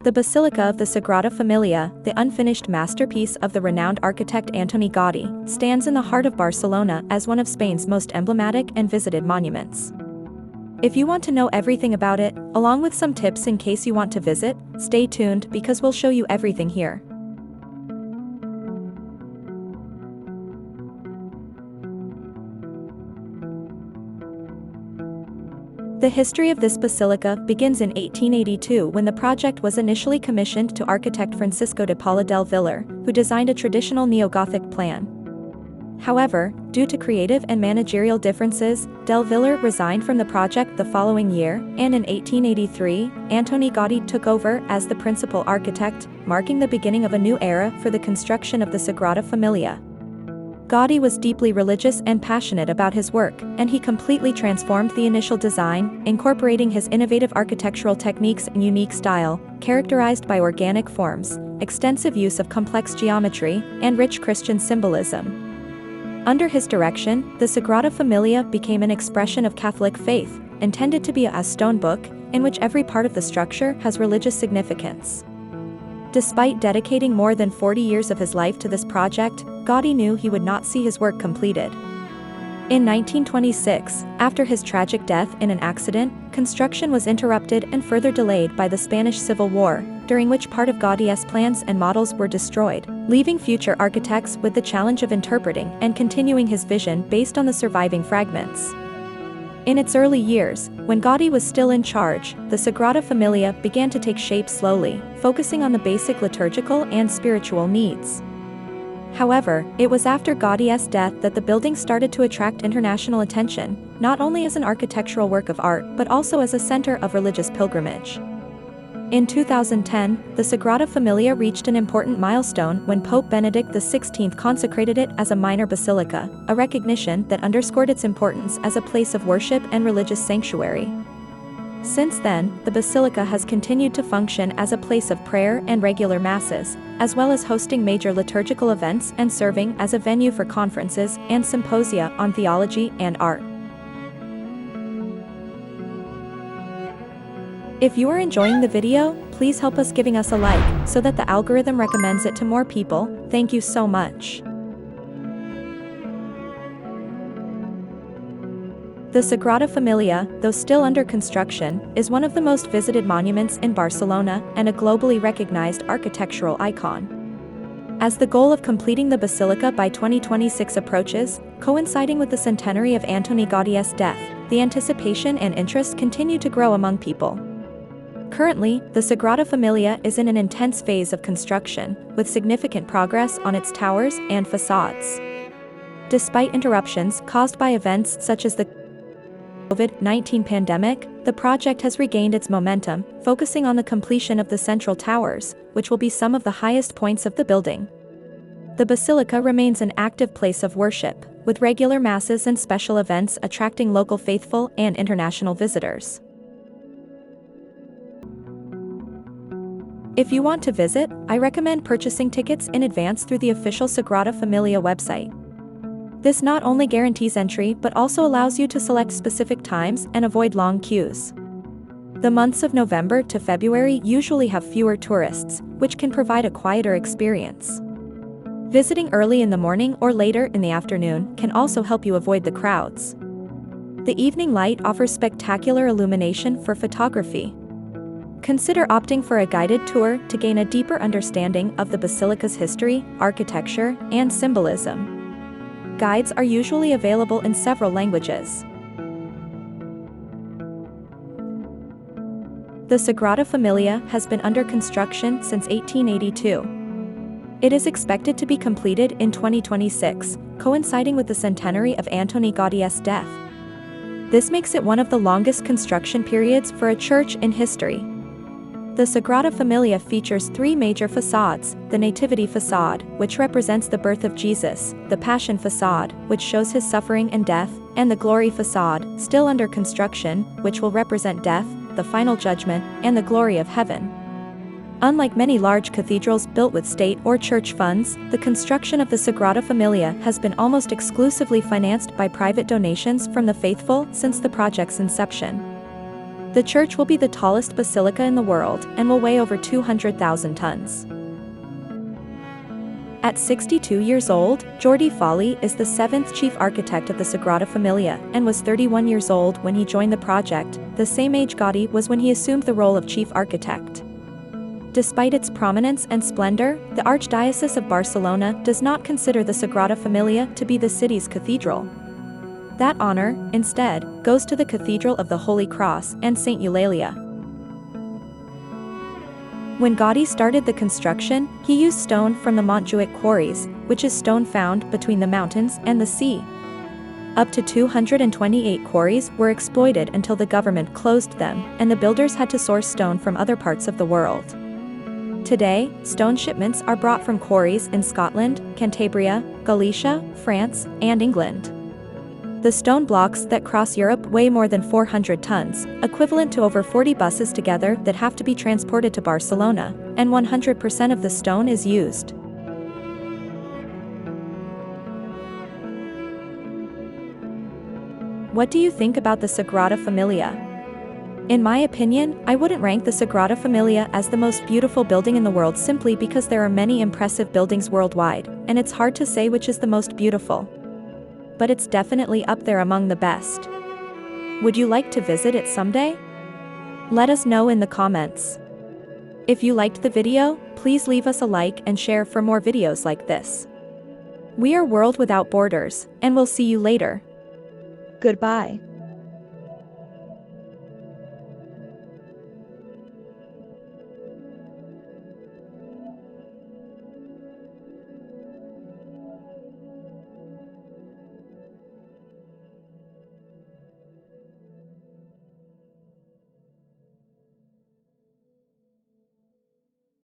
The Basilica of the Sagrada Familia, the unfinished masterpiece of the renowned architect Antoni Gaudí, stands in the heart of Barcelona as one of Spain's most emblematic and visited monuments. If you want to know everything about it, along with some tips in case you want to visit, stay tuned because we'll show you everything here. The history of this basilica begins in 1882 when the project was initially commissioned to architect Francisco de Paula del Villar, who designed a traditional neo-Gothic plan. However, due to creative and managerial differences, del Villar resigned from the project the following year, and in 1883, Antoni Gaudí took over as the principal architect, marking the beginning of a new era for the construction of the Sagrada Familia. Gaudí was deeply religious and passionate about his work, and he completely transformed the initial design, incorporating his innovative architectural techniques and unique style, characterized by organic forms, extensive use of complex geometry, and rich Christian symbolism. Under his direction, the Sagrada Familia became an expression of Catholic faith, intended to be a stone book, in which every part of the structure has religious significance. Despite dedicating more than 40 years of his life to this project, Gaudí knew he would not see his work completed. In 1926, after his tragic death in an accident, construction was interrupted and further delayed by the Spanish Civil War, during which part of Gaudí's plans and models were destroyed, leaving future architects with the challenge of interpreting and continuing his vision based on the surviving fragments. In its early years, when Gaudí was still in charge, the Sagrada Familia began to take shape slowly, focusing on the basic liturgical and spiritual needs. However, it was after Gaudí's death that the building started to attract international attention, not only as an architectural work of art but also as a center of religious pilgrimage. In 2010, the Sagrada Familia reached an important milestone when Pope Benedict XVI consecrated it as a minor basilica, a recognition that underscored its importance as a place of worship and religious sanctuary. Since then, the basilica has continued to function as a place of prayer and regular masses, as well as hosting major liturgical events and serving as a venue for conferences and symposia on theology and art. If you are enjoying the video, please help us giving us a like, so that the algorithm recommends it to more people. Thank you so much. The Sagrada Familia, though still under construction, is one of the most visited monuments in Barcelona and a globally recognized architectural icon. As the goal of completing the basilica by 2026 approaches, coinciding with the centenary of Antoni Gaudí's death, the anticipation and interest continue to grow among people. Currently, the Sagrada Familia is in an intense phase of construction, with significant progress on its towers and facades. Despite interruptions caused by events such as the COVID-19 pandemic, the project has regained its momentum, focusing on the completion of the central towers, which will be some of the highest points of the building. The basilica remains an active place of worship, with regular masses and special events attracting local faithful and international visitors. If you want to visit, I recommend purchasing tickets in advance through the official Sagrada Familia website. This not only guarantees entry but also allows you to select specific times and avoid long queues. The months of November to February usually have fewer tourists, which can provide a quieter experience. Visiting early in the morning or later in the afternoon can also help you avoid the crowds. The evening light offers spectacular illumination for photography. Consider opting for a guided tour to gain a deeper understanding of the basilica's history, architecture, and symbolism. Guides are usually available in several languages. The Sagrada Familia has been under construction since 1882. It is expected to be completed in 2026, coinciding with the centenary of Antoni Gaudí's death. This makes it one of the longest construction periods for a church in history. The Sagrada Familia features three major facades: the Nativity facade, which represents the birth of Jesus, the Passion facade, which shows his suffering and death, and the Glory facade, still under construction, which will represent death, the final judgment, and the glory of heaven. Unlike many large cathedrals built with state or church funds, the construction of the Sagrada Familia has been almost exclusively financed by private donations from the faithful since the project's inception. The church will be the tallest basilica in the world and will weigh over 200,000 tons. At 62 years old, Jordi Folli is the seventh chief architect of the Sagrada Familia and was 31 years old when he joined the project, the same age Gaudi was when he assumed the role of chief architect. Despite its prominence and splendor, the Archdiocese of Barcelona does not consider the Sagrada Familia to be the city's cathedral. That honor, instead, goes to the Cathedral of the Holy Cross and Saint Eulalia. When Gaudi started the construction, he used stone from the Montjuic quarries, which is stone found between the mountains and the sea. Up to 228 quarries were exploited until the government closed them, and the builders had to source stone from other parts of the world. Today, stone shipments are brought from quarries in Scotland, Cantabria, Galicia, France, and England. The stone blocks that cross Europe weigh more than 400 tons, equivalent to over 40 buses together that have to be transported to Barcelona, and 100% of the stone is used. What do you think about the Sagrada Familia? In my opinion, I wouldn't rank the Sagrada Familia as the most beautiful building in the world simply because there are many impressive buildings worldwide, and it's hard to say which is the most beautiful. But it's definitely up there among the best. Would you like to visit it someday? Let us know in the comments. If you liked the video, please leave us a like and share for more videos like this. We are World Without Borders, and we'll see you later. Goodbye.